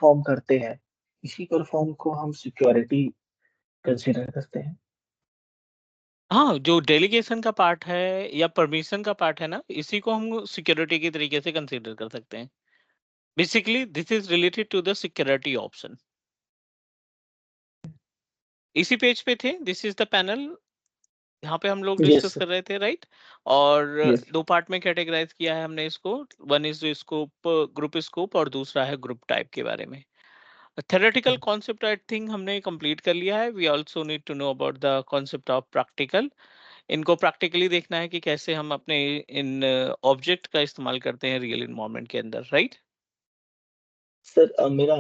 Perform करते हैं, इसी परफॉर्म को हम सिक्योरिटी कंसिडर करते हैं। हाँ, जो डेलीगेशन का पार्ट है या परमिशन का पार्ट है ना, इसी को हम सिक्योरिटी के तरीके से कंसीडर कर सकते हैं। Basically this is related to the security option. इसी पेज पे थे, दिस इज द पैनल, यहाँ पे हम लोग यस डिस्कस सर। कर रहे थे, राइट। और यस। दो पार्ट में कैटेगराइज किया है हमने इसको। One is scope, group scope, और दूसरा है ग्रुप टाइप के बारे में। थ्योरेटिकल कॉन्सेप्ट आई थिंक हमने कंप्लीट कर लिया है। We also need to know about the concept of practical. इनको प्रैक्टिकली देखना है कि कैसे हम अपने इन ऑब्जेक्ट का इस्तेमाल करते हैं रियल इन्वायरमेंट के अंदर, राइट। सर मेरा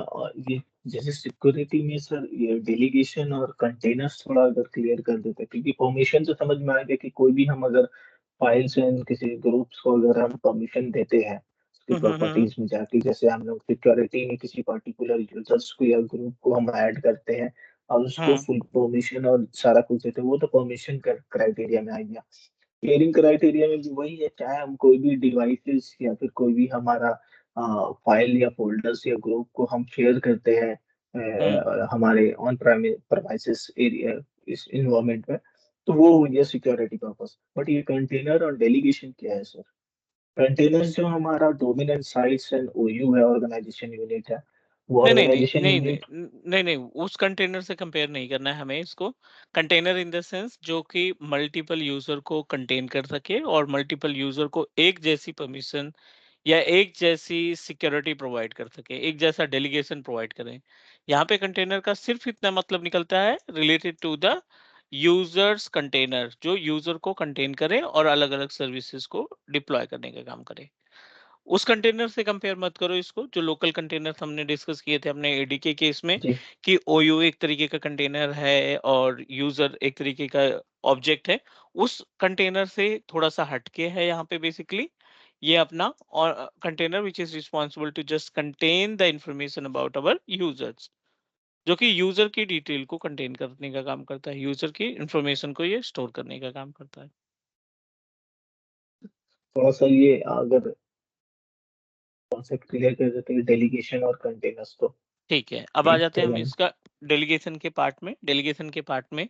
ये जैसे सिक्योरिटी में सर ये डेलीगेशन और कंटेनर्स थोड़ा अगर क्लियर कर देते, क्योंकि परमिशन तो समझ में आ गया कि कोई भी हम अगर फाइल्स एंड किसी ग्रुप्स को अगर हम परमिशन देते हैं उसकी हम्म। प्रॉपर्टीज में जाके, जैसे हम लोग सिक्योरिटी में किसी पर्टिकुलर यूजर्स को या ग्रुप को हम ऐड करते हैं और उसको हम्म फुल परमिशन और सारा कुछ देते हैं, वो तो परमिशन क्राइटेरिया में आ गया। क्लियरिंग क्राइटेरिया में भी वही है, चाहे हम कोई भी डिवाइसेस या फिर कोई भी हमारा फाइल या फोल्डर्स या ग्रुप को हम शेयर करते हैं हम्म। हमारे ऑन प्रेमाइसेस एरिया इस इन्वायरमेंट में, तो वो हो गया सिक्योरिटी पर्पस। बट ये कंटेनर और डेलीगेशन क्या है सर? कंटेनर्स जो हमारा डोमेन एंड साइट्स एंड ओयू है, ऑर्गेनाइजेशन यूनिट है, वो नहीं नहीं नहीं ऑर्गेनाइजेशन नहीं नहीं यूनिट। नहीं नहीं, उस कंटेनर से कंपेयर नहीं करना है हमें इसको। कंटेनर इन द सेंस जो कि मल्टीपल यूजर को कंटेन कर सके और मल्टीपल यूजर को एक जैसी परमिशन या एक जैसी सिक्योरिटी प्रोवाइड कर सके, एक जैसा डेलीगेशन प्रोवाइड करें। यहाँ पे कंटेनर का सिर्फ इतना मतलब निकलता है related to the users container, जो यूजर को कंटेन करे और अलग अलग सर्विसेज को डिप्लॉय करने का काम करे। उस कंटेनर से कंपेयर मत करो इसको, जो लोकल कंटेनर हमने डिस्कस किए थे अपने एडी के केस में, जी। कि ओयू एक तरीके का कंटेनर है और यूजर एक तरीके का ऑब्जेक्ट है। उस कंटेनर से थोड़ा सा हटके है यहाँ पे बेसिकली ये अपना और container which is responsible to just contain the information about our users, जो कि यूजर की डिटेल को कंटेन करने का काम करता है, यूजर की इंफॉर्मेशन को ये स्टोर करने का काम करता है। थोड़ा सा ये अगर कॉन्सेप्ट क्लियर कर देते हैं डेलीगेशन और कंटेनर्स तो ठीक है, अब आ जाते हैं हम तो इसका डेलीगेशन के पार्ट में। डेलीगेशन के पार्ट में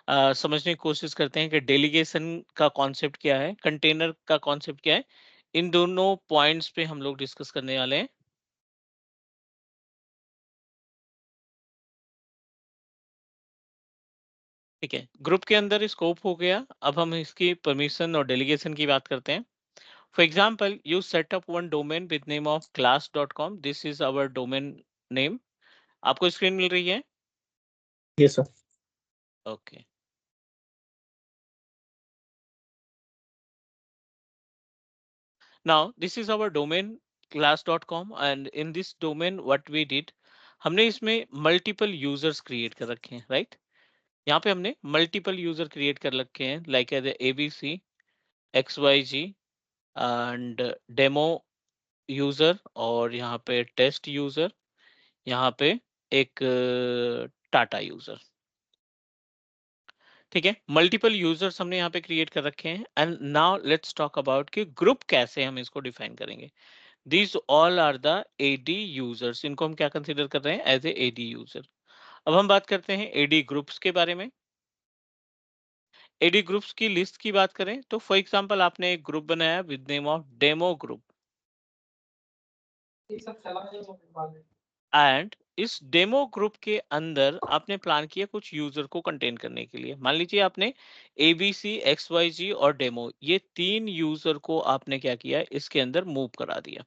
समझने की कोशिश करते हैं कि डेलीगेशन का कॉन्सेप्ट क्या है, कंटेनर का कॉन्सेप्ट क्या है। इन दोनों पॉइंट्स पे हम लोग डिस्कस करने वाले हैं। ठीक है, ग्रुप के अंदर स्कोप हो गया, अब हम इसकी परमिशन और डेलीगेशन की बात करते हैं। For example, you set up one domain with name of class.com, this is our domain name. आपको स्क्रीन मिल रही है? ये सब। Okay. Now this is our domain class.com, and in this domain what we did, हमने इसमें multiple users create कर रखे हैं, राइट। यहाँ पे हमने मल्टीपल यूजर क्रिएट कर रखे हैं, like as ABC, XYG and demo user, और यहाँ पे टेस्ट यूजर, यहाँ पे एक टाटा यूजर। ठीक है, मल्टीपल यूजर्स हमने यहाँ पे क्रिएट कर रखे हैं। And now let's talk about कि ग्रुप कैसे हम इसको डिफाइन करेंगे। These all are the AD users, इनको हम क्या कंसीडर कर रहे हैं एज ए AD यूजर। अब हम बात करते हैं AD ग्रुप्स के बारे में। AD ग्रुप्स की लिस्ट की बात करें तो फॉर एग्जांपल आपने एक ग्रुप बनाया with name of demo group, and इस डेमो ग्रुप के अंदर आपने प्लान किया कुछ यूजर को कंटेन करने के लिए। मान लीजिए आपने ABC, XYG और डेमो, ये तीन यूजर को आपने क्या किया, इसके अंदर मूव करा दिया।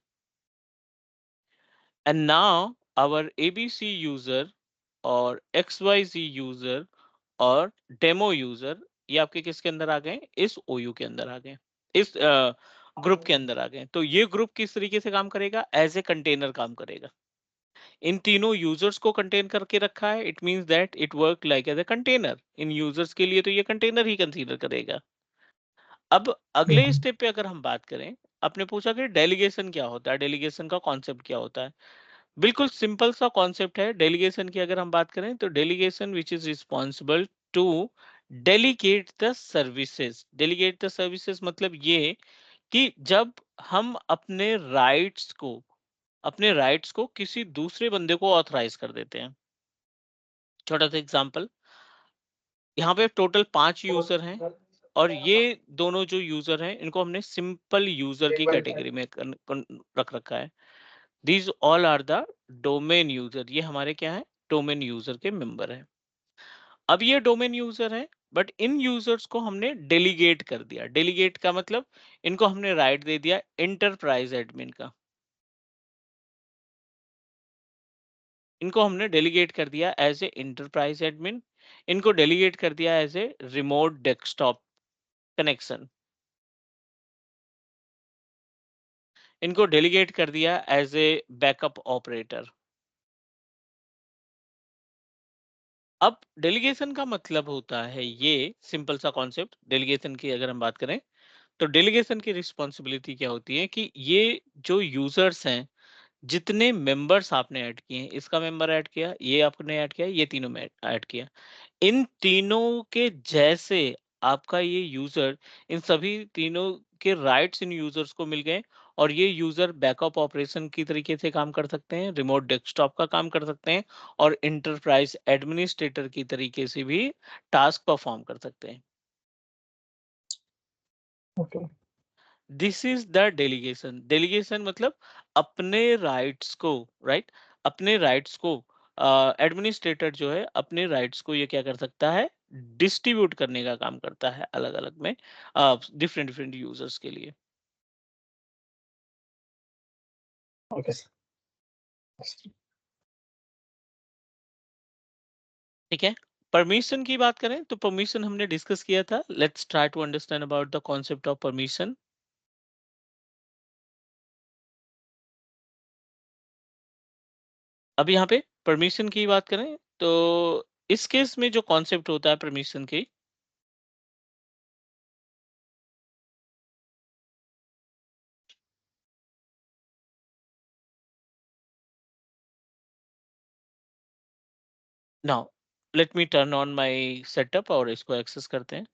And now our ABC user और XYZ यूजर और डेमो यूजर, ये आपके किसके अंदर आ गए, इस OU के अंदर आ गए, इस ग्रुप के अंदर आ गए। तो ये ग्रुप किस तरीके से काम करेगा, एज ए कंटेनर काम करेगा। इन तीनों यूजर्स को कंटेन करके रखा है, it means that it work like as a container. इन यूजर्स के लिए तो ये कंटेनर ही कंसीडर करेगा। अब अगले स्टेप पे अगर हम बात करें, आपने पूछा कि डेलीगेशन क्या होता है, डेलीगेशन का कॉन्सेप्ट क्या होता है। बिल्कुल सिंपल सा कॉन्सेप्ट है डेलीगेशन की। अगर हम बात करें तो delegation which is responsible to delegate the services. Delegate the services मतलब ये कि जब हम अपने राइट्स को अपने राइट्स को किसी दूसरे बंदे को ऑथराइज कर देते हैं। छोटा सा एग्जांपल, यहाँ पे टोटल 5 यूजर हैं और ये दोनों जो यूजर हैं इनको हमने सिंपल यूजर की कैटेगरी में रख रखा है। These all are the domain user, ये हमारे क्या है, डोमेन यूजर के मेंबर हैं। अब ये डोमेन यूजर हैं, बट इन यूजर्स को हमने डेलीगेट कर दिया। डेलीगेट का मतलब इनको हमने राइट दे दिया एंटरप्राइज एडमिन का। इनको हमने डेलीगेट कर दिया एज ए एंटरप्राइज एडमिन, इनको डेलीगेट कर दिया as a remote desktop connection, इनको डेलीगेट कर दिया एज ए बैकअप ऑपरेटर। अब डेलीगेशन का मतलब होता है, ये सिंपल सा कॉन्सेप्ट डेलीगेशन की अगर हम बात करें, तो डेलीगेशन की रिस्पॉन्सिबिलिटी क्या होती है कि ये जो यूजर्स हैं, जितने मेंबर्स आपने ऐड किए हैं, इसका मेंबर ऐड किया, ये आपने ऐड किया, ये तीनों में ऐड किया, इन तीनों के जैसे आपका ये यूजर, इन सभी तीनों के राइट्स इन यूजर्स को मिल गए और ये यूजर बैकअप ऑपरेशन की तरीके से काम कर सकते हैं, रिमोट डेस्कटॉप का काम कर सकते हैं और इंटरप्राइज एडमिनिस्ट्रेटर की तरीके से भी टास्क परफॉर्म कर सकते हैं। Okay. This is the delegation. Delegation मतलब अपने राइट्स को, राइट, अपने राइट्स को एडमिनिस्ट्रेटर जो है अपने राइट्स को ये क्या कर सकता है, डिस्ट्रीब्यूट करने का काम करता है अलग अलग में डिफरेंट डिफरेंट यूजर्स के लिए। Okay sir. ठीक है। परमिशन की बात करें तो परमिशन हमने डिस्कस किया था। Let's try to understand about the concept of permission. अब यहाँ पे परमिशन की बात करें तो इस केस में जो कॉन्सेप्ट होता है परमिशन की, now let me turn on my setup और इसको एक्सेस करते हैं।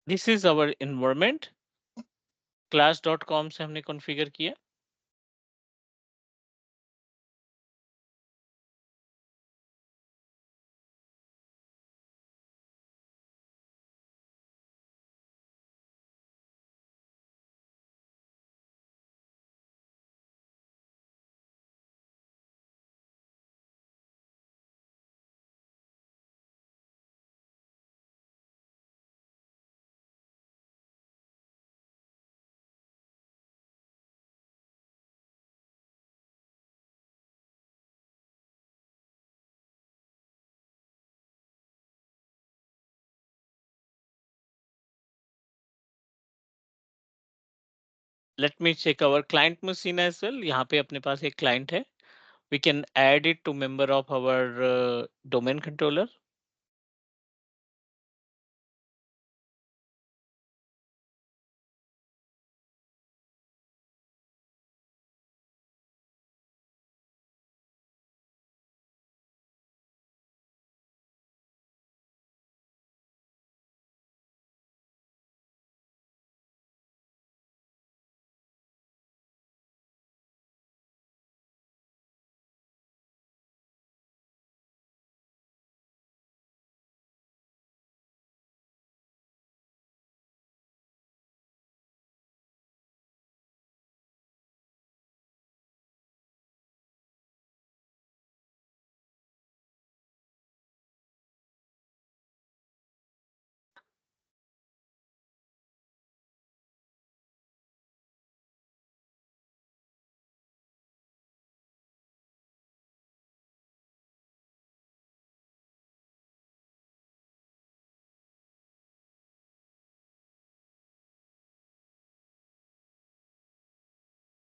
This is our environment, class dot com से हमने कॉन्फ़िगर किया। Let me check our client machine as well. यहाँ पे अपने पास एक क्लाइंट है, we can add it to member of our domain controller.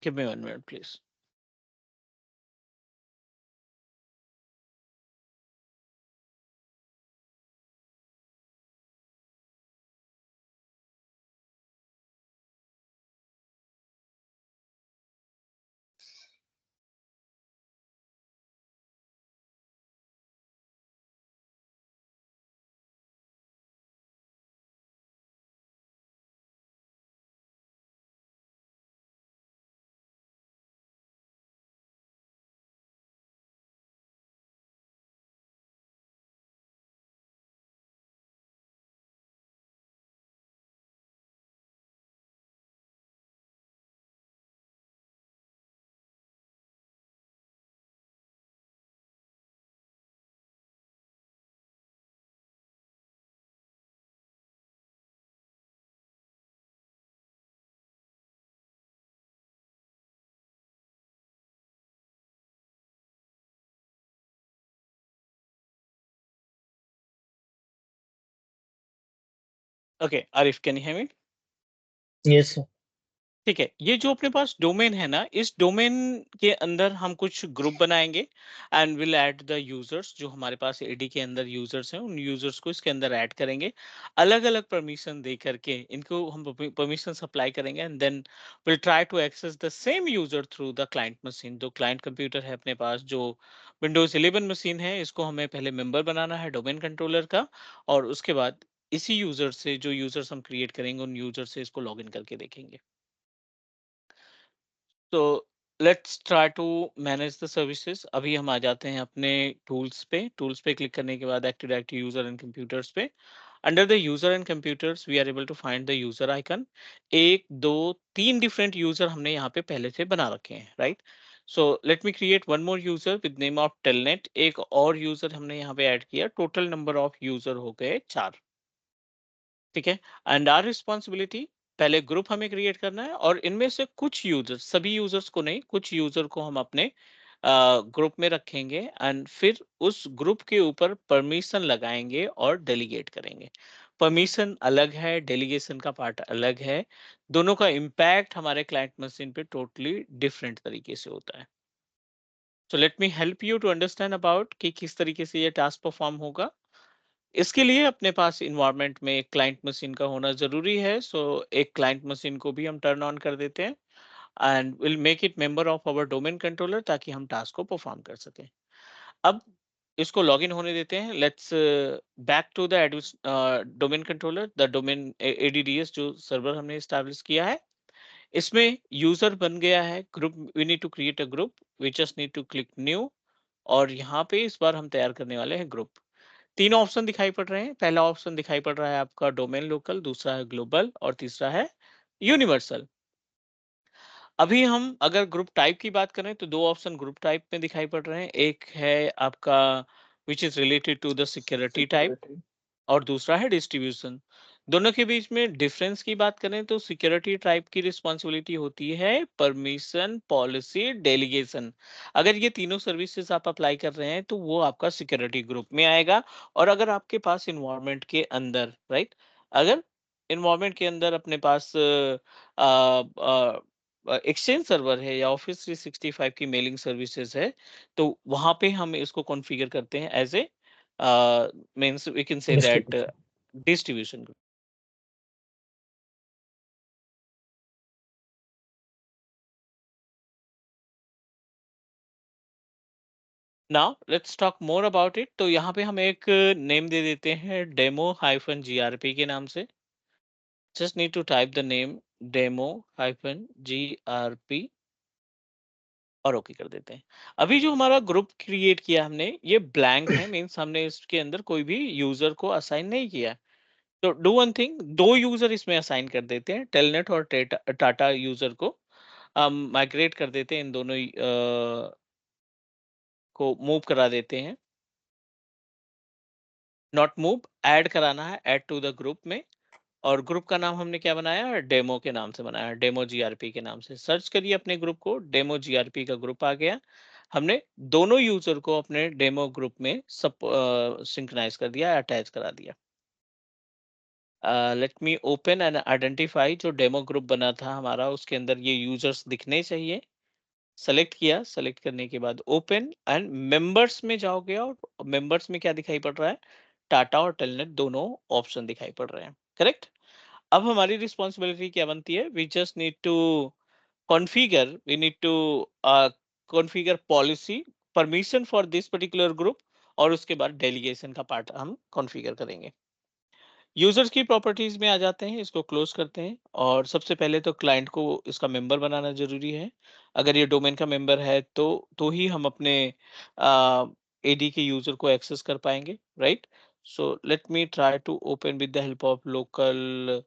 Give me 1 minute please. Okay, Arif, can you hear me? Yes sir. ठीक है, ये जो अपने पास डोमेन है ना, इस डोमेन के अंदर हम कुछ ग्रुप बनाएंगे and will add the users. जो हमारे पास एडी के अंदर यूजर्स हैं, उन यूजर्स को इसके अंदर ऐड करेंगे, अलग अलग परमिशन दे करके इनको हम परमिशन अप्लाई करेंगे and then will try to access the same user through the client machine. जो क्लाइंट कंप्यूटर है अपने पास, जो विंडोज 11 मशीन है, इसको हमें पहले मेंबर बनाना है डोमेन कंट्रोलर का, और उसके बाद इसी यूजर से, जो यूजर्स हम क्रिएट करेंगे, उन यूजर से इसको लॉग इन करके देखेंगे। तो let's try to manage the services. अभी हम आ जाते हैं अपने टूल्स पे। टूल्स पे क्लिक करने के बाद active directory user and computers पे, under the user and computers we are able to find the user icon. एक दो तीन डिफरेंट यूजर हमने यहाँ पे पहले से बना रखे हैं, right? So let me create one more user with name of telnet. एक और यूजर हमने यहाँ पे ऐड किया, टोटल नंबर ऑफ यूजर हो गए 4। ठीक है, एंड आर रिस्पॉन्सिबिलिटी, पहले ग्रुप हमें क्रिएट करना है और इनमें से कुछ यूजर्स, सभी यूजर्स को नहीं, कुछ यूजर को हम अपने ग्रुप में रखेंगे एंड फिर उस ग्रुप के ऊपर परमिशन लगाएंगे और डेलीगेट करेंगे। परमिशन अलग है, डेलीगेशन का पार्ट अलग है, दोनों का इम्पैक्ट हमारे क्लाइंट मशीन पे टोटली डिफरेंट तरीके से होता है। So let me help you to understand about कि किस तरीके से ये टास्क परफॉर्म होगा। इसके लिए अपने पास इन्वायरमेंट में एक क्लाइंट मशीन का होना जरूरी है। सो एक क्लाइंट मशीन को भी हम टर्न ऑन कर देते हैं and will make it member of our domain controller, ताकि हम टास्क को परफॉर्म कर सकें। अब इसको लॉगिन होने देते हैं। Let's back to the domain controller, the domain ADDS जो सर्वर हमने स्टैब्लिश किया है। इसमें यूजर बन गया है, group, we need to create a group, we just need to click new, और यहाँ पे इस बार हम तैयार करने वाले हैं ग्रुप। तीन ऑप्शन दिखाई पड़ रहे हैं। पहला ऑप्शन दिखाई पड़ रहा है आपका डोमेन लोकल, दूसरा है ग्लोबल और तीसरा है यूनिवर्सल। अभी हम अगर ग्रुप टाइप की बात करें तो दो ऑप्शन ग्रुप टाइप में दिखाई पड़ रहे हैं। एक है आपका which is related to the security type, security. और दूसरा है डिस्ट्रीब्यूशन। दोनों के बीच में डिफरेंस की बात करें तो सिक्योरिटी टाइप की रिस्पॉन्सिबिलिटी होती है परमिशन, पॉलिसी, डेलीगेशन। अगर ये तीनों सर्विसेज आप अप्लाई कर रहे हैं तो वो आपका सिक्योरिटी ग्रुप में आएगा। और अगर आपके पास इन्वायरमेंट के अंदर, राइट, अगर इन्वायरमेंट के अंदर अपने पास एक्सचेंज सर्वर है या ऑफिस 365 की मेलिंग सर्विसेज है, तो वहां पे हम इसको कॉन्फ़िगर करते हैं as a means we can say that distribution. distribution group. Now let's talk more about it. तो यहाँ पे हम एक नेम दे देते हैं डेमो हाइफन जीआरपी के नाम से। Just need to type the name demo hyphen GRP और ओके कर देते हैं। अभी जो हमारा ग्रुप क्रिएट किया हमने, ये ब्लैंक है, मीन्स हमने इसके अंदर कोई भी यूजर को असाइन नहीं किया। तो डू वन थिंग, दो यूजर इसमें असाइन कर देते हैं, टेलनेट और टाटा यूजर को हम माइग्रेट कर देते हैं, इन दोनों को मूव करा देते हैं। नॉट मूव, ऐड कराना है, ऐड टू द ग्रुप में। और ग्रुप का नाम हमने क्या बनाया, डेमो के नाम से बनाया, डेमो जीआरपी के नाम से। सर्च करिए अपने ग्रुप को, डेमो जीआरपी का ग्रुप आ गया। हमने दोनों यूजर को अपने डेमो ग्रुप में सब सिंक्रोनाइज कर दिया, अटैच करा दिया। Let me open and identify. जो डेमो ग्रुप बना था हमारा, उसके अंदर ये यूजर्स दिखने चाहिए। सेलेक्ट किया, सेलेक्ट करने के बाद ओपन एंड मेंबर्स में जाओगे, और मेंबर्स में क्या दिखाई पड़ रहा है, टाटा और टेलनेट दोनों ऑप्शन दिखाई पड़ रहे हैं, करेक्ट? अब हमारी रिस्पॉन्सिबिलिटी क्या बनती है, we just need to configure, we need to configure policy, permission for this particular group, और उसके बाद डेलीगेशन का पार्ट हम कॉन्फ़िगर करेंगे। यूजर्स की प्रॉपर्टीज में आ जाते हैं, इसको क्लोज करते हैं, और सबसे पहले तो क्लाइंट को इसका मेंबर बनाना जरूरी है। अगर ये डोमेन का मेंबर है तो ही हम अपने एडी के यूजर को एक्सेस कर पाएंगे, right? So let me try to open with the help of local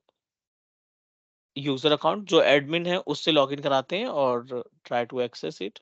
user account. जो एडमिन है उससे लॉगिन कराते हैं और try to access it.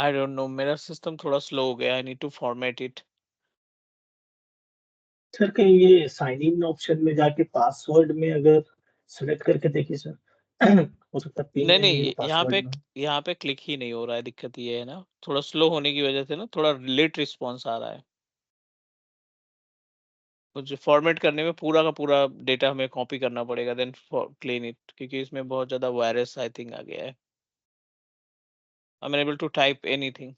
I don't know, मेरा सिस्टम थोड़ा स्लो हो गया, I need to format it. Sir कहीं ये साइन इन ऑप्शन में जाके पासवर्ड में अगर सेलेक्ट करके देखिए सर, हो सकता है पिन नहीं, नहीं है नहीं, पासवर्ड में। यहाँ पे क्लिक ही नहीं हो रहा है, दिक्कत ये है ना, थोड़ा स्लो होने की वजह से ना थोड़ा लेट रिस्पॉन्स आ रहा है। कुछ फॉर्मेट करने में पूरा का पूरा डेटा हमें कॉपी करना पड़ेगा, देन फॉर क्लीन इट, क्योंकि इसमें बहुत ज़्यादा वायरस आई थिंक आ गया है। I am unable to type anything.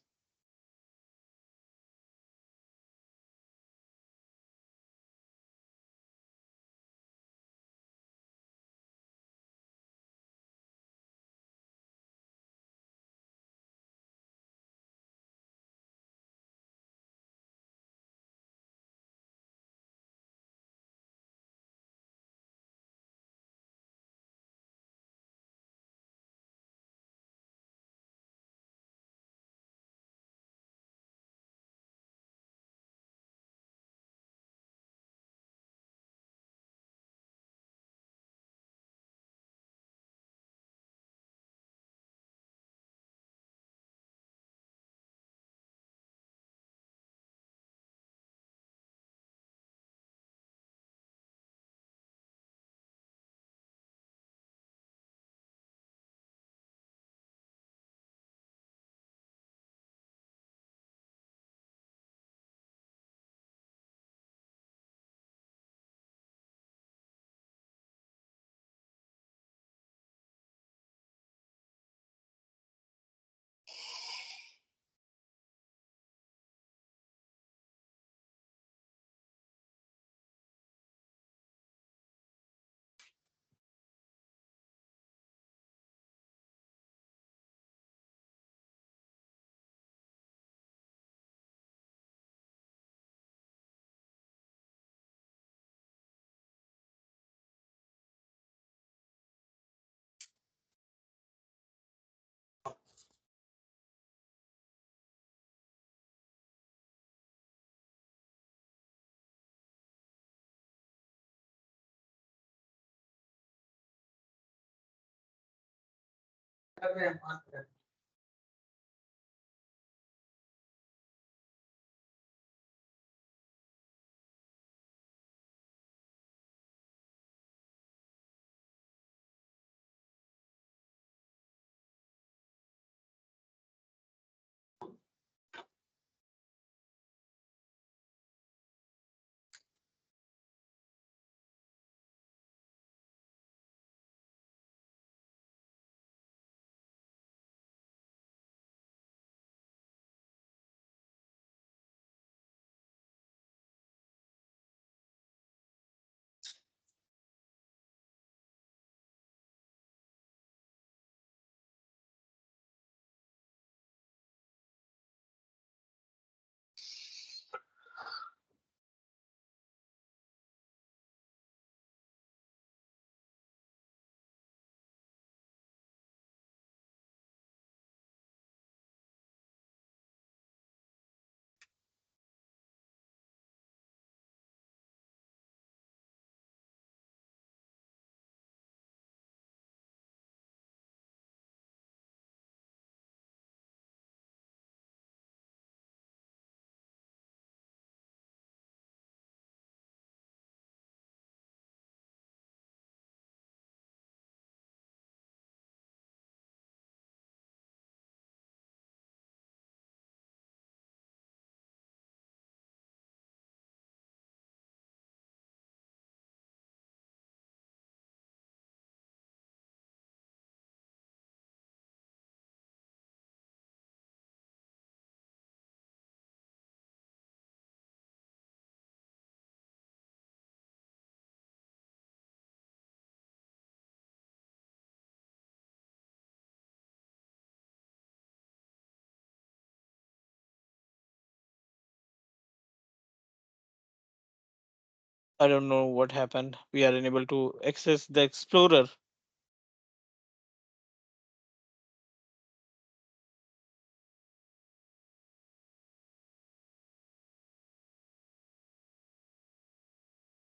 I don't know what happened. We are unable to access the Explorer.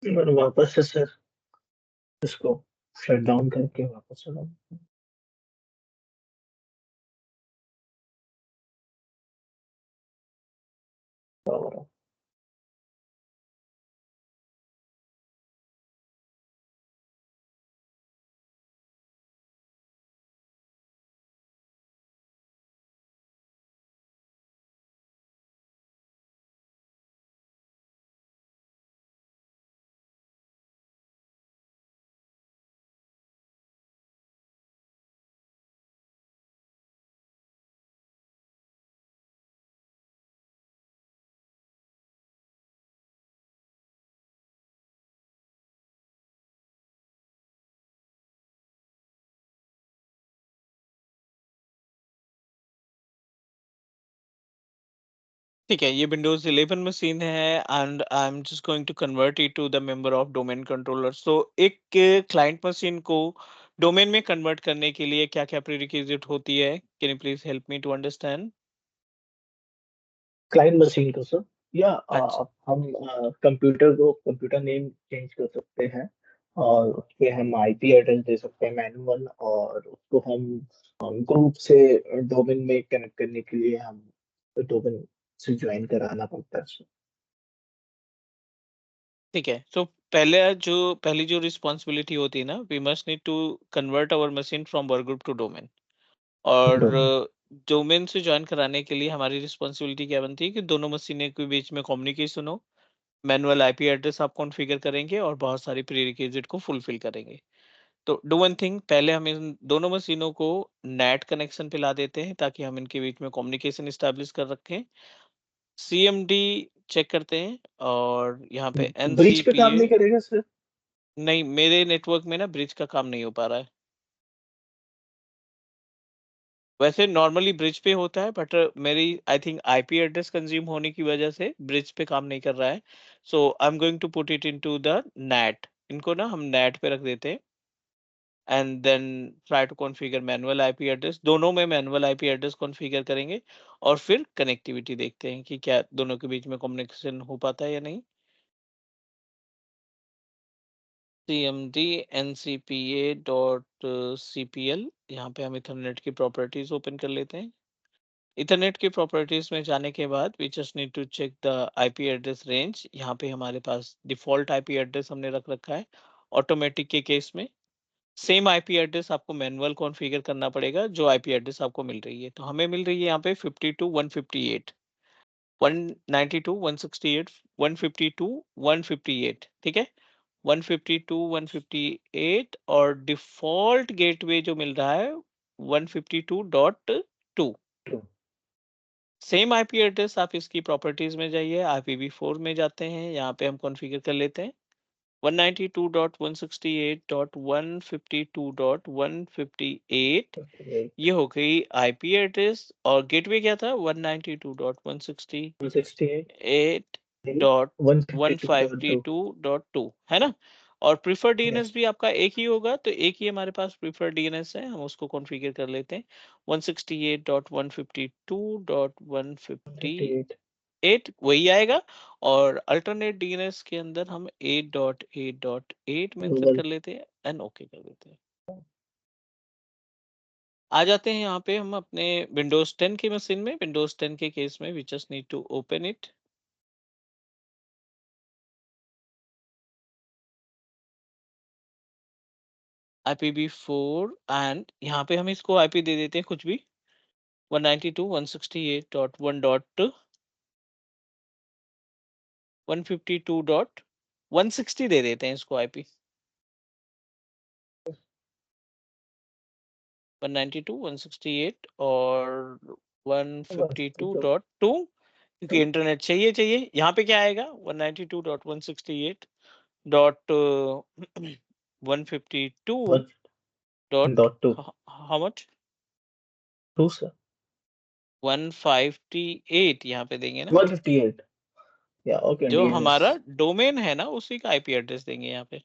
और वापस से सर इसको शट डाउन करके वापस चलाओ। बराबर है। ठीक है, ये विंडोज 11 मशीन है and I am just going to convert it to the member of domain controller. So एक क्लाइंट मशीन को डोमेन में कन्वर्ट करने के लिए क्या क्या प्रीरिक्विजिट होती है? Can you please help me to understand? Client machine को सर, या हाँ जी। हम कंप्यूटर को कंप्यूटर नेम चेंज कर सकते हैं, और उसके हम आईपी एड्रेस दे सकते हैं मैनुअल, और उसको हम ग्रुप से डोमेन में कनेक्ट करने के लिए हम डोमेन से ज्वाइन कराना पड़ता है सर। ठीक है, तो पहली जो रिस्पॉन्सिबिलिटी होती है ना, we must need to convert our machine from work group to domain. और डोमेन। डोमेन से ज्वाइन कराने के लिए हमारी रिस्पॉन्सिबिलिटी क्या बनती है कि दोनों मशीनें के बीच में कम्युनिकेशन हो, मैनुअल आईपी एड्रेस आप कॉन्फ़िगर करेंगे और बहुत सारी प्रीरिक्विजिट को फुलफिल करेंगे। तो डू वन थिंग, पहले हम इन दोनों मशीनों को नेट कनेक्शन पे ला देते हैं ताकि हम इनके बीच में कम्युनिकेशन एस्टैब्लिश कर रखें। सीएमडी चेक करते हैं और यहाँ पे ब्रिज पे काम एनसीपीए। नहीं करेगा सर? नहीं, मेरे नेटवर्क में ना ब्रिज का काम नहीं हो पा रहा है। वैसे नॉर्मली ब्रिज पे होता है बट मेरी I think IP address consume होने की वजह से ब्रिज पे काम नहीं कर रहा है। So I am going to put it into the net. इनको ना हम नेट पे रख देते हैं and then try to configure manual IP address. दोनों में मैनुअल आईपी एड्रेस कॉन्फ़िगर करेंगे और फिर कनेक्टिविटी देखते हैं कि क्या दोनों के बीच में कम्युनिकेशन हो पाता है या नहीं। cmd ncpa.cpl, यहाँ पे हम इथरनेट की प्रॉपर्टीज ओपन कर लेते हैं। इथरनेट की प्रॉपर्टीज में जाने के बाद we just need to check the IP address range. यहाँ पे हमारे पास डिफॉल्ट आईपी एड्रेस हमने रख रखा है। ऑटोमेटिक के केस में सेम आईपी एड्रेस आपको मैनुअल कॉन्फ़िगर करना पड़ेगा जो आईपी एड्रेस आपको मिल रही है। तो हमें मिल रही है यहाँ पे 52 158, 192 168, 152 158। ठीक है, 152 158 और डिफॉल्ट गेटवे जो मिल रहा है 152.2। सेम आईपी एड्रेस आप इसकी प्रॉपर्टीज में जाइए, IPv4 में जाते हैं, यहाँ पे हम कॉन्फ़िगर कर लेते हैं 192.168.152.158। ये हो गई आईपी एड्रेस और गेटवे क्या था 168 152.2। 192.168.152.2 है ना। और प्रिफर डीएनएस भी आपका एक ही होगा, तो एक ही हमारे पास प्रिफर डीएनएस है, हम उसको कॉन्फ़िगर कर लेते हैं 168.152.158, 158। वही आएगा। और अल्टरनेट डीएनएस के अंदर हम 8.8.8 में इंसर्ट गूगल। कर लेते हैं एंड ओके कर देते हैं। आ जाते हैं यहाँ पे हम अपने विंडोज 10 की मशीन में। विंडोज 10 के केस में we just need to open it. IPv4 and यहाँ पे हम इसको आईपी दे देते हैं कुछ भी 192.168.152.160 दे देते हैं इसको आईपी 192.168 और 152.2, क्योंकि इंटरनेट चाहिए चाहिए। यहाँ पे क्या आएगा 192.168.152 डॉट 1.2। How much 2 sir. 158 यहाँ पे देंगे ना। 158। या ओके, जो डीएनएस। हमारा डोमेन है ना उसी का आईपी एड्रेस देंगे यहाँ पे।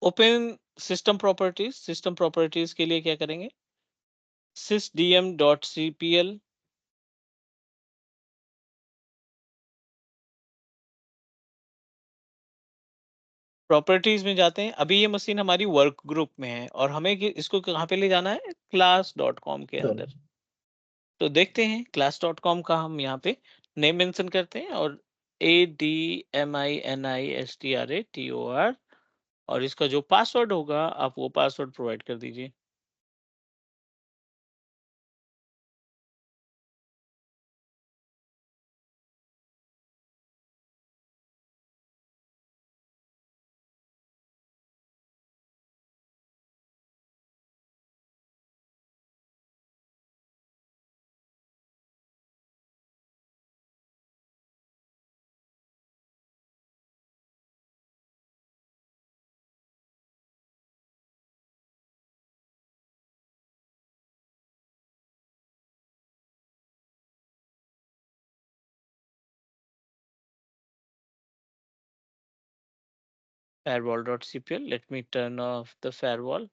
ओपन सिस्टम प्रॉपर्टीज के लिए क्या करेंगे sysdm.cpl प्रॉपर्टीज में जाते हैं। अभी ये मशीन हमारी वर्क ग्रुप में है और हमें इसको कहाँ पे ले जाना है, class.com के सर अंदर। तो देखते हैं class.com का हम यहाँ पे नेम मेंशन करते हैं और ADMINISTRATOR और इसका जो पासवर्ड होगा आप वो पासवर्ड प्रोवाइड कर दीजिए। firewall.cpl, let me turn off the firewall।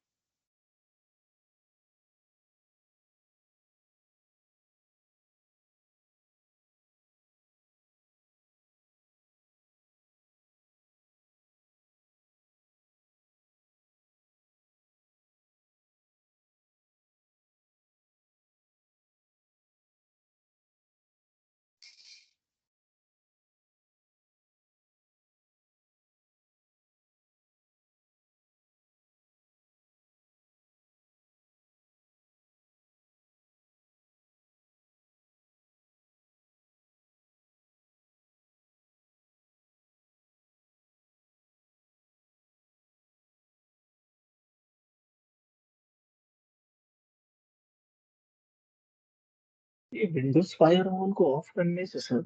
ये विंडोज फायरवॉल को ऑफ करने से सर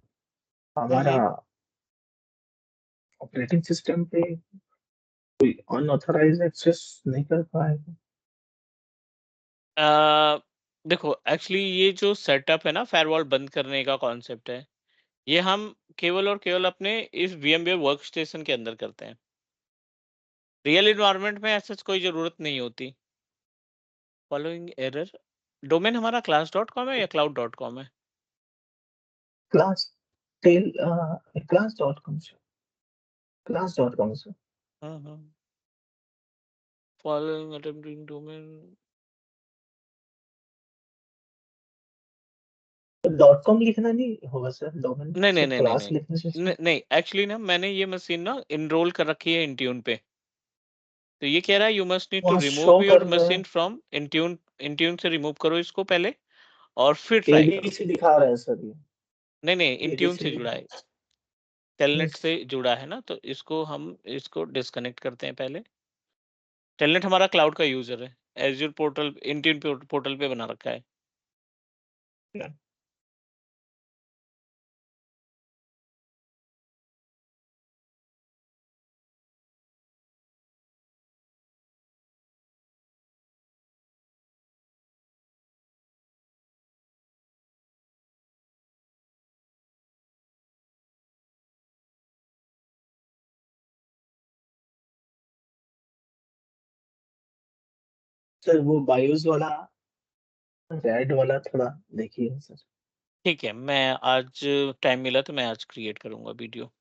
हमारा हम्म। ऑपरेटिंग सिस्टम पे कोई अनऑथराइज्ड एक्सेस नहीं कर पाएगा। अ, देखो एक्चुअली ये जो सेटअप है ना फायरवॉल बंद करने का कॉन्सेप्ट है, ये हम केवल और केवल अपने इस VMware वर्क स्टेशन के अंदर करते हैं। रियल इन्वायरमेंट में ऐसा कोई जरूरत नहीं होती। फॉलोइंग एरर, डोमेन हमारा class.com है या cloud.com है? Class tell class.com sir, class.com sir. हाँ। Following attempting domain, dot com लिखना नहीं होगा सर, डोमेन नहीं नहीं सिर्फ नहीं नहीं क्लास नहीं लिखने से सर। नहीं एक्चुअली ना मैंने ये मशीन ना इनरोल कर रखी है इंट्यून पे। तो ये कह रहा है यू मस्ट नीड टू वहाँ शो रिमूव कर योर रहा मशीन है, फ्रॉम इंट्यून। इंट्यून से रिमूव करो इसको पहले और फिर ट्राई करो। एबीसी दिखा रहा है सर, नहीं नहीं, ये इंट्यून एबीसी से जुड़ा दिखा है, रहा है। टेलनेट से जुड़ा है ना, तो इसको हम इसको डिस्कनेक्ट करते हैं पहले। टेलनेट हमारा क्लाउड का यूजर है, एज्यूर पोर्टल इंट्यून पोर्टल पे बना रखा है। सर वो बायोस वाला रेड वाला थोड़ा देखिए सर। ठीक है, मैं आज टाइम मिला तो मैं आज क्रिएट करूंगा वीडियो।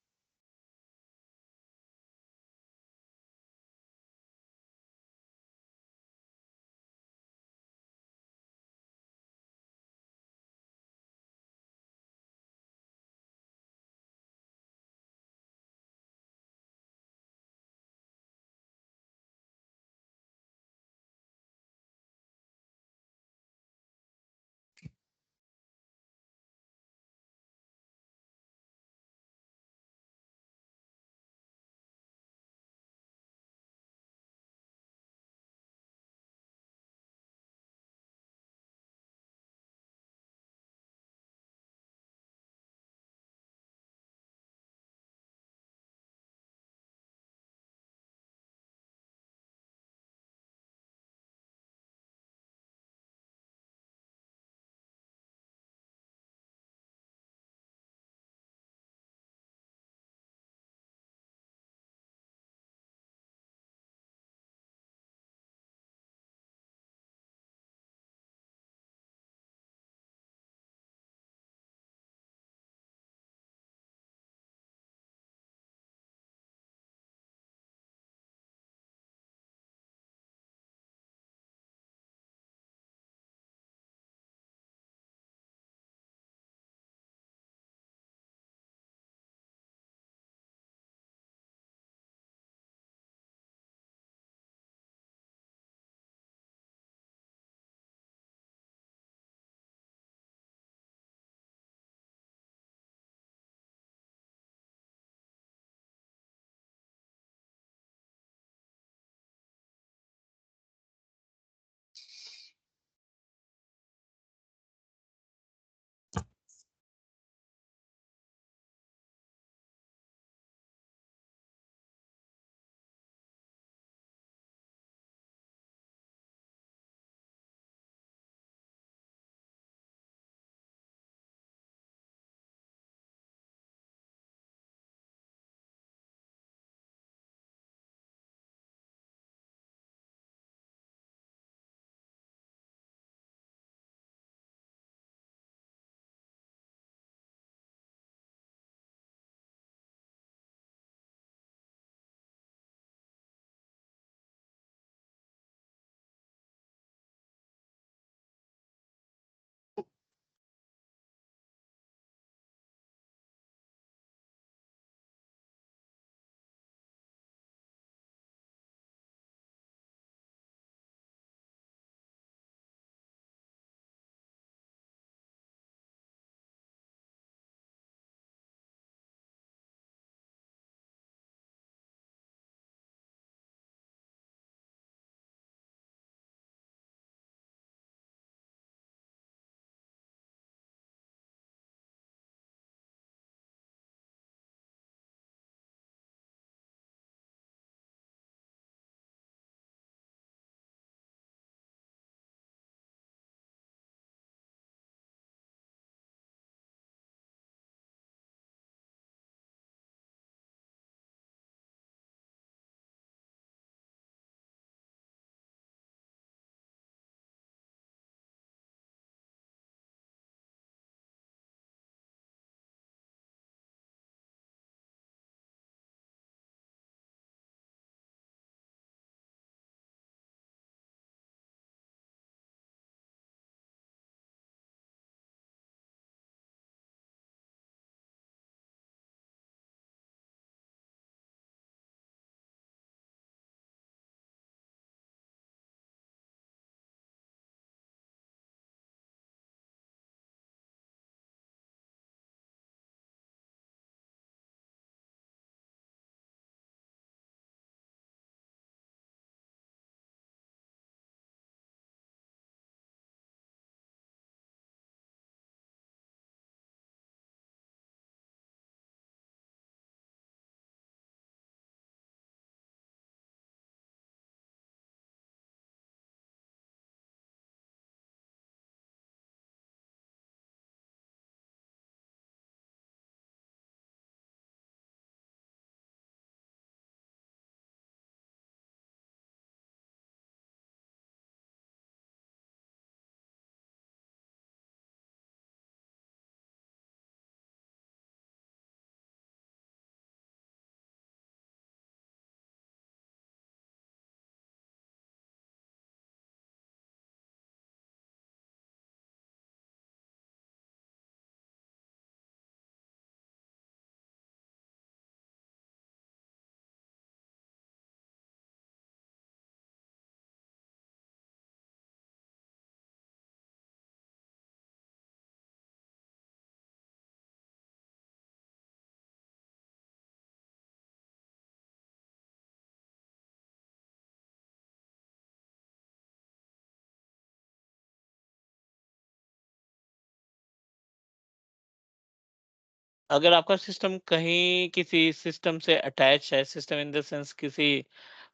अगर आपका सिस्टम कहीं किसी सिस्टम से अटैच है, सिस्टम इन द सेंस किसी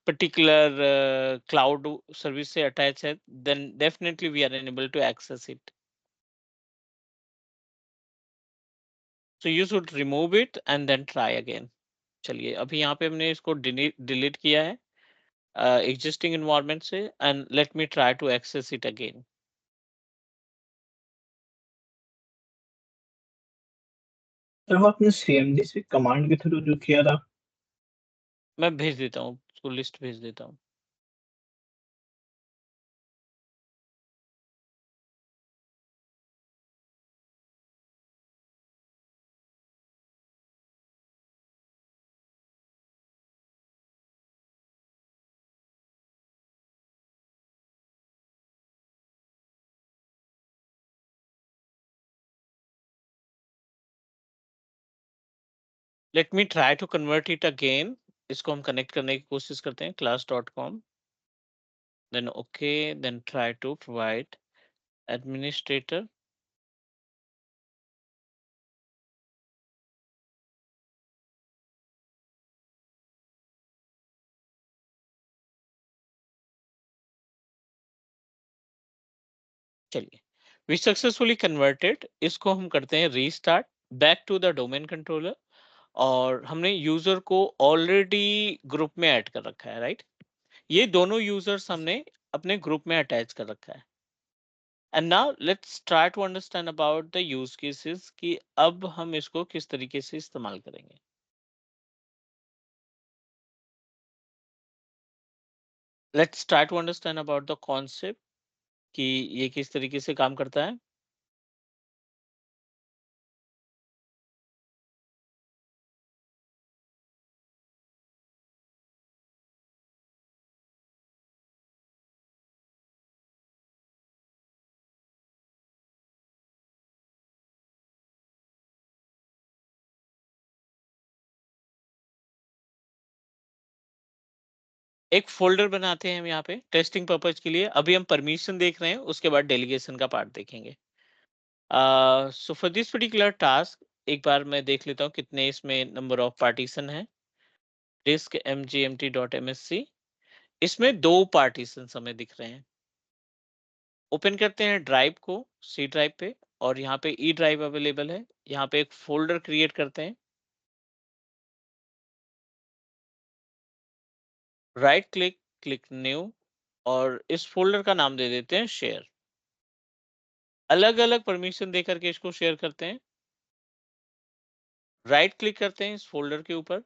पर्टिकुलर क्लाउड सर्विस से अटैच है, then definitely we are unable to access it. So you should remove it and then try again. चलिए अभी यहाँ पे हमने इसको डिलीट किया है एग्जिस्टिंग इन्वायरमेंट से, and let me try to access it again. Sir वो आपने सीएमडी से कमांड के थ्रू जो किया था। मैं भेज देता हूँ, उसको लिस्ट भेज देता हूँ। Let me try to convert it again. इसको हम कनेक्ट करने की कोशिश करते हैं, class.com, then okay, then try to provide administrator। चलिए, we successfully converted। इसको हम करते हैं restart, back to the domain controller, और हमने यूजर को ऑलरेडी ग्रुप में ऐड कर रखा है, राइट? ये दोनों यूजर्स हमने अपने ग्रुप में अटैच कर रखा है। And now let's try to understand about the use cases कि अब हम इसको किस तरीके से इस्तेमाल करेंगे। Let's try to understand about the concept कि ये किस तरीके से काम करता है। एक फोल्डर बनाते हैं हम यहाँ पे टेस्टिंग पर्पज के लिए। अभी हम परमिशन देख रहे हैं, उसके बाद डेलीगेशन का पार्ट देखेंगे। So for this particular task एक बार मैं देख लेता हूँ कितने इसमें नंबर ऑफ पार्टीशन है। डिस्क mgmt.msc, इसमें 2 पार्टीशन हमें दिख रहे हैं। ओपन करते हैं ड्राइव को, सी ड्राइव पे, और यहाँ पे ई ड्राइव अवेलेबल है। यहाँ पे एक फोल्डर क्रिएट करते हैं, राइट क्लिक, क्लिक न्यू, और इस फोल्डर का नाम दे देते हैं शेयर। अलग अलग परमिशन देकर के इसको शेयर करते हैं। राइट क्लिक करते हैं इस फोल्डर के ऊपर,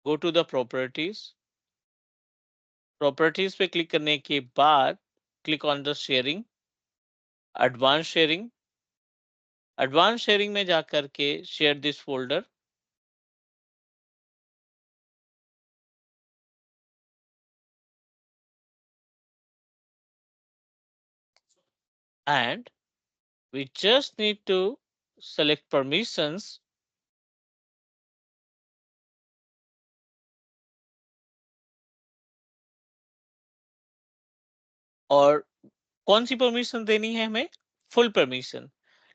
go to the properties. Properties पे क्लिक करने के बाद click on the sharing, advance sharing. Advance sharing में जाकर के share this folder, and we just need to select permissions, और कौन सी परमिशन देनी है हमें? Full permission,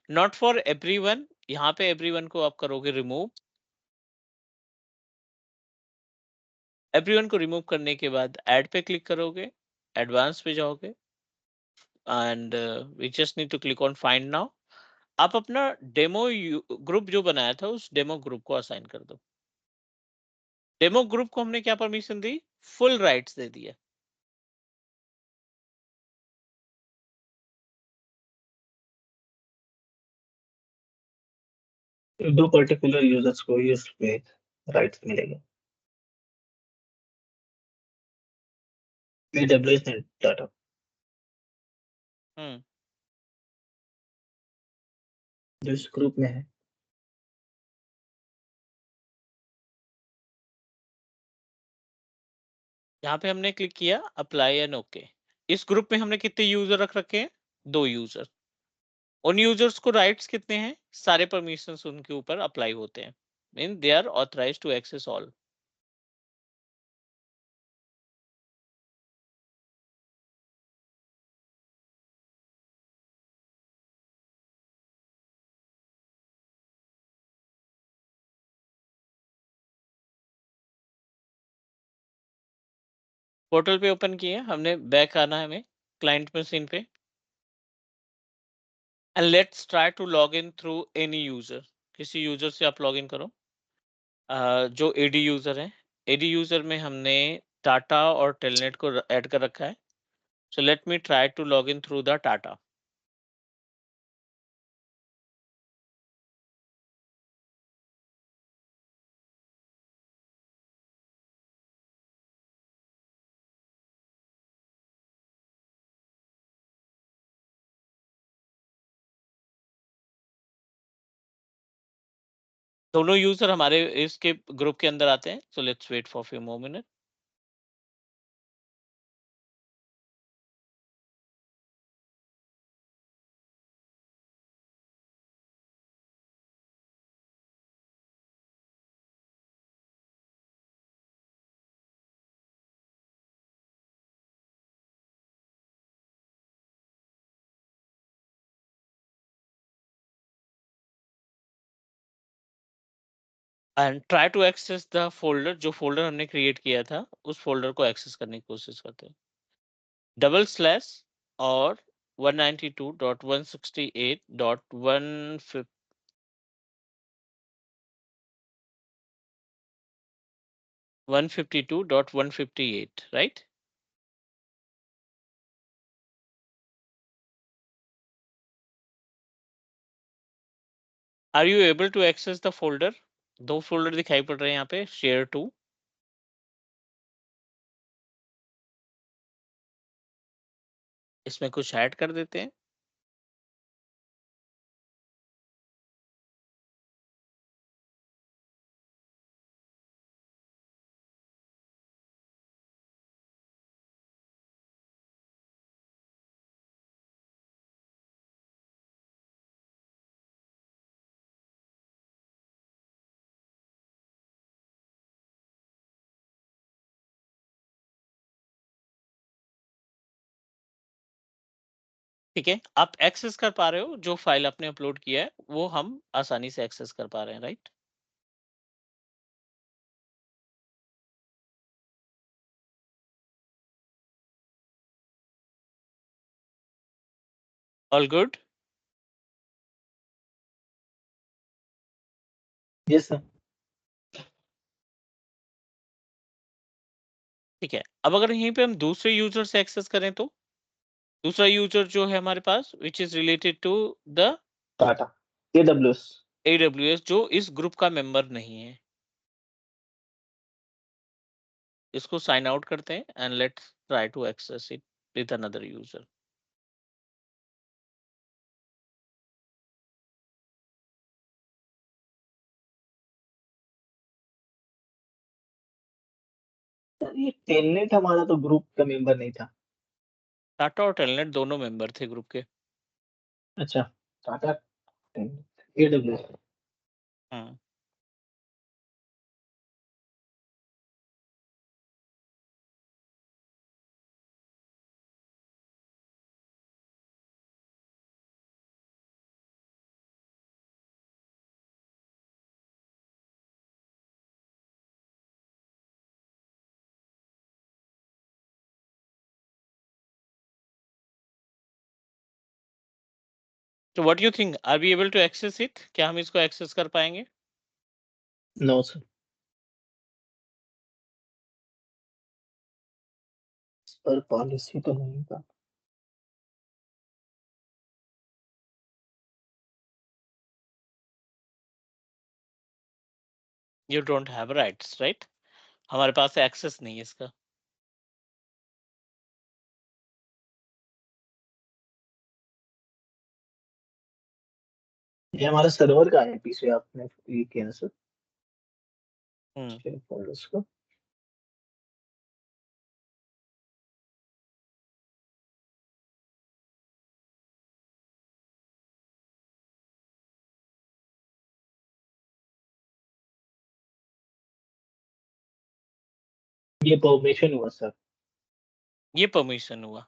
not for everyone. यहाँ पे एवरीवन को आप करोगे रिमूव। एवरीवन को रिमूव करने के बाद ऐड पे क्लिक करोगे, एडवांस पे जाओगे, and we just need to click on find now. आप अपना डेमो ग्रुप जो बनाया था उस डेमो ग्रुप को असाइन कर दो। डेमो ग्रुप को हमने क्या परमिशन दी? फुल राइट्स दे दिया। दो पर्टिकुलर यूजर्स को ही उस पे राइट्स मिलेगा। AWS ने डाटा हम्म जो इस ग्रुप में है। यहाँ पे हमने क्लिक किया अप्लाई एंड ओके। इस ग्रुप में हमने कितने यूजर रख रखे हैं? 2 यूजर। उन यूजर्स को राइट्स कितने हैं? सारे परमिशंस उनके ऊपर अप्लाई होते हैं, mean they are authorized to access all. Portal पे ओपन किए, हमने बैक आना है हमें क्लाइंट मशीन पे and let's try to log in through any user. किसी यूजर से आप लॉग इन करो। जो एडी यूजर है, एडी यूजर में हमने टाटा और टेलनेट को ऐड कर रखा है। So let me try to log in through the Tata. दोनों यूजर हमारे इसके ग्रुप के अंदर आते हैं। So let's wait for few more minute. And try to access the folder. जो फोल्डर हमने क्रिएट किया था उस फोल्डर को एक्सेस करने की कोशिश करते हैं। डबल स्लैश और 192.168.1 152.158, right? Are you able to access the folder? दो फोल्डर दिखाई पड़ रहे हैं यहाँ पे, शेयर टू। इसमें कुछ ऐड कर देते हैं। ठीक है, आप एक्सेस कर पा रहे हो। जो फाइल आपने अपलोड किया है वो हम आसानी से एक्सेस कर पा रहे हैं, right? All good. Yes sir. ठीक है, अब अगर यहीं पे हम दूसरे यूजर से एक्सेस करें तो दूसरा यूजर जो है हमारे पास which is related to the Tata AWS। AWS, जो इस ग्रुप का मेंबर नहीं है। इसको साइन आउट करते हैं and let's try to access it with another user. Sir ये टेलनेट हमारा तो ग्रुप का मेंबर नहीं था। टाटा और टेलनेट दोनों मेंबर थे ग्रुप के। अच्छा, टाटा AWS। हम्म। तो what you think, are we able to access it? क्या हम इसको एक्सेस कर पाएंगे? नो सर, इस पर पॉलिसी तो नहीं था। You don't have rights, right? हमारे पास एक्सेस नहीं है इसका। ये हमारा सर्वर का आईपी से आपने ये किया सर, हम्म। शेयर फोल्डर्स को। ये परमिशन हुआ सर। ये परमिशन हुआ।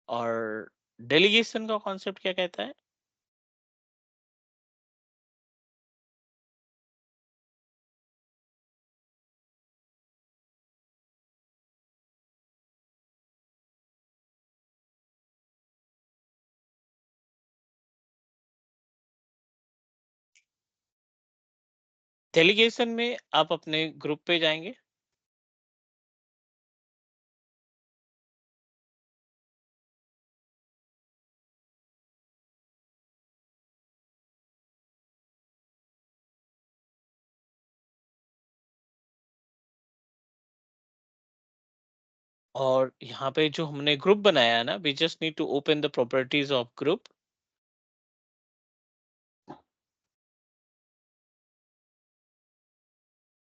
और डेलीगेशन का कॉन्सेप्ट क्या कहता है? डेलीगेशन में आप अपने ग्रुप पे जाएंगे। और यहाँ पे जो हमने ग्रुप बनाया है ना, we just need to open the properties of group.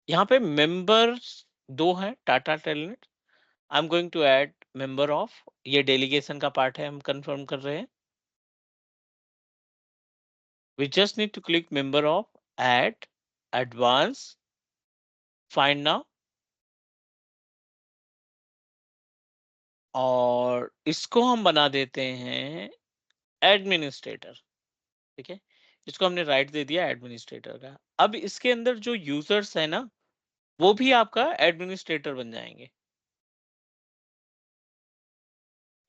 यहाँ पे मेंबर्स दो हैं, Tata Telenet. I am going to add member of, ये डेलीगेशन का पार्ट है, हम कंफर्म कर रहे हैं। We just need to click member of, add, advance, find now, और इसको हम बना देते हैं एडमिनिस्ट्रेटर। ठीक है, इसको हमने राइट दे दिया एडमिनिस्ट्रेटर का। अब इसके अंदर जो यूजर्स है ना, वो भी आपका एडमिनिस्ट्रेटर बन जाएंगे।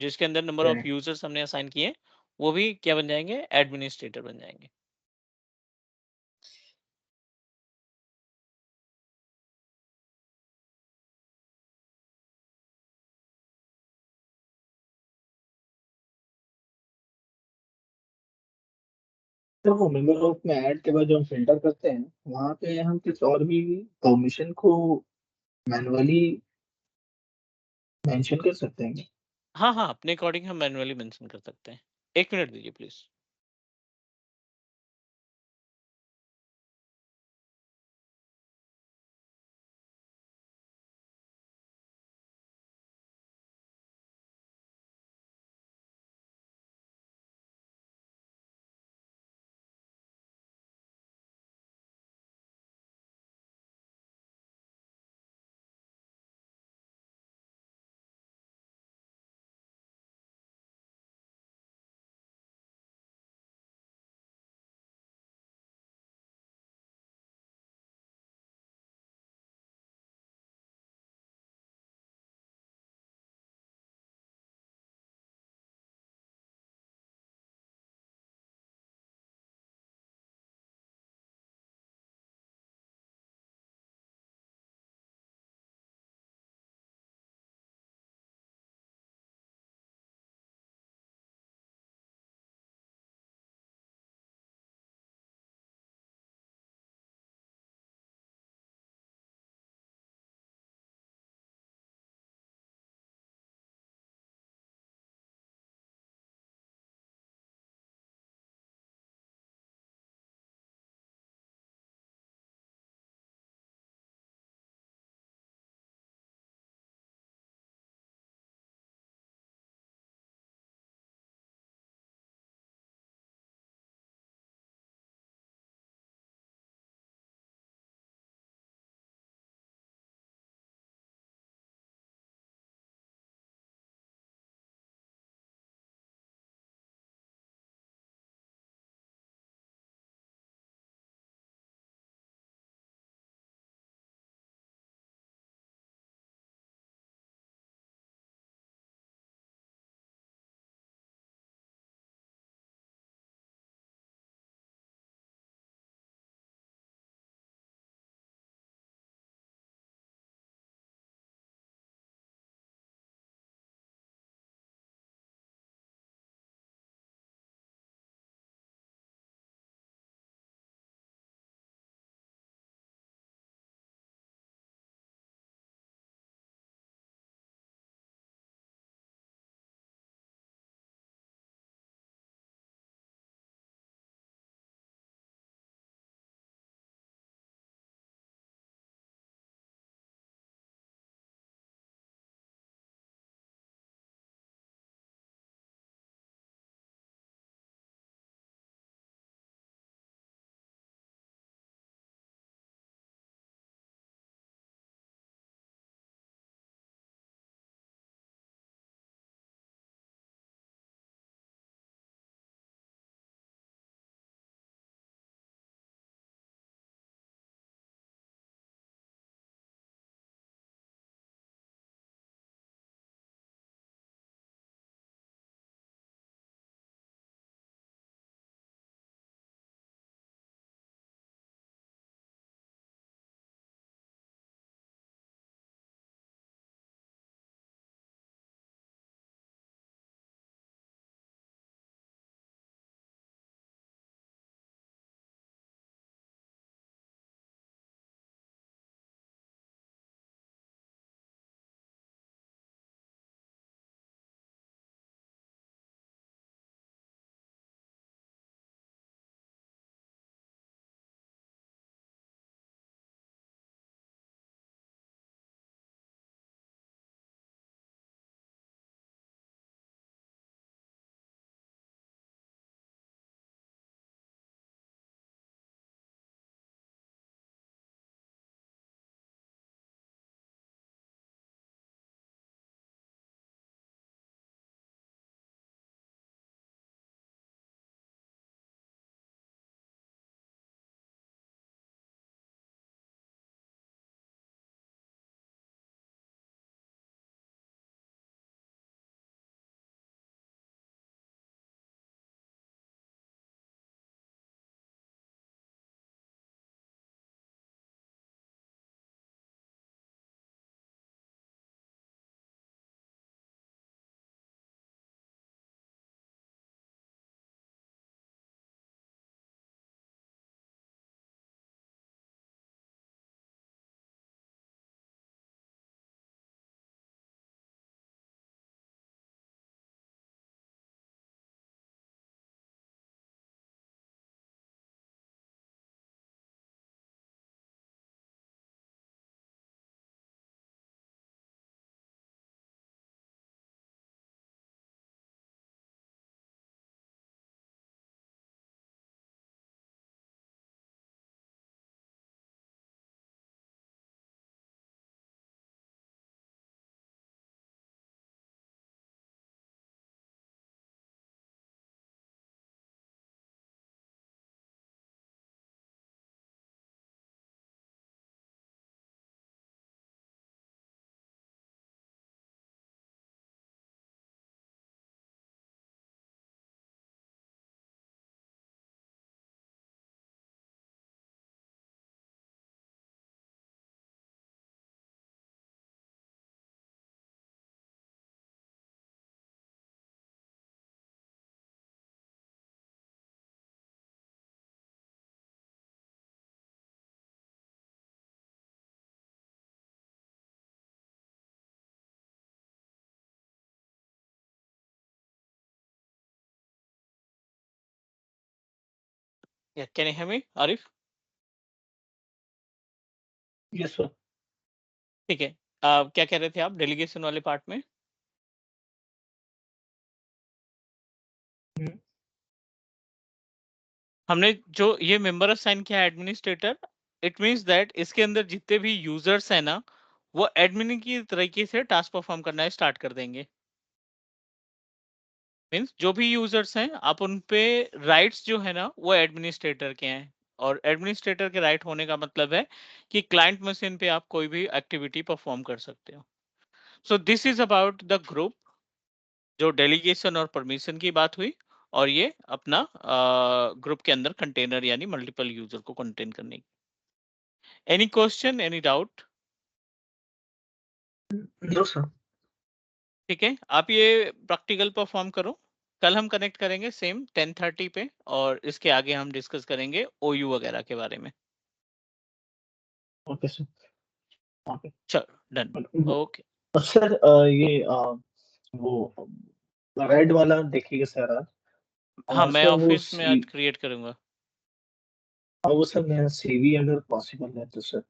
जिसके अंदर नंबर ऑफ करेक्ट। यूजर्स हमने असाइन किए, वो भी क्या बन जाएंगे, एडमिनिस्ट्रेटर बन जाएंगे। तो वो मेंबर ऑफ में ऐड के बाद जो हम फिल्टर करते हैं, वहाँ पे हम कुछ और भी परमिशन को मैनुअली मेंशन कर सकते हैं। हाँ हाँ, अपने अकॉर्डिंग हम मैनुअली मेंशन कर सकते हैं। 1 मिनट दीजिए please. Yeah, can you hear me, Arif? Yes sir. ठीक है। क्या कह रहे थे आप डेलीगेशन वाले पार्ट में? हम्म, हमने जो ये मेंबर असाइन किया एडमिनिस्ट्रेटर, इट मींस दैट इसके अंदर जितने भी यूजर्स हैं ना, वो एडमिन की तरीके से टास्क परफॉर्म करना स्टार्ट कर देंगे। मींस जो भी यूजर्स हैं, आप उन पे राइट्स जो है ना, वो एडमिनिस्ट्रेटर के हैं। और एडमिनिस्ट्रेटर के राइट होने का मतलब है कि क्लाइंट मशीन पे आप कोई भी एक्टिविटी परफॉर्म कर सकते हो। So this is about the group, जो डेलीगेशन और परमिशन की बात हुई। और ये अपना ग्रुप के अंदर कंटेनर यानी मल्टीपल यूजर को कंटेन करने की। Any question, any doubt? No sir. ठीक है, आप ये प्रैक्टिकल परफॉर्म करो। कल हम कनेक्ट करेंगे सेम 10:30 पे, और इसके आगे हम डिस्कस करेंगे ओयू वगैरह के बारे में। Okay sir. ओके। चलो, डन। ओके। सर ये वो रेड वाला देखिएगा सर आज। हाँ, और मैं सर वो ऑफिस में आज क्रिएट करूंगा। वो सर मेरा सीवी अगर पॉसिबल है तो सर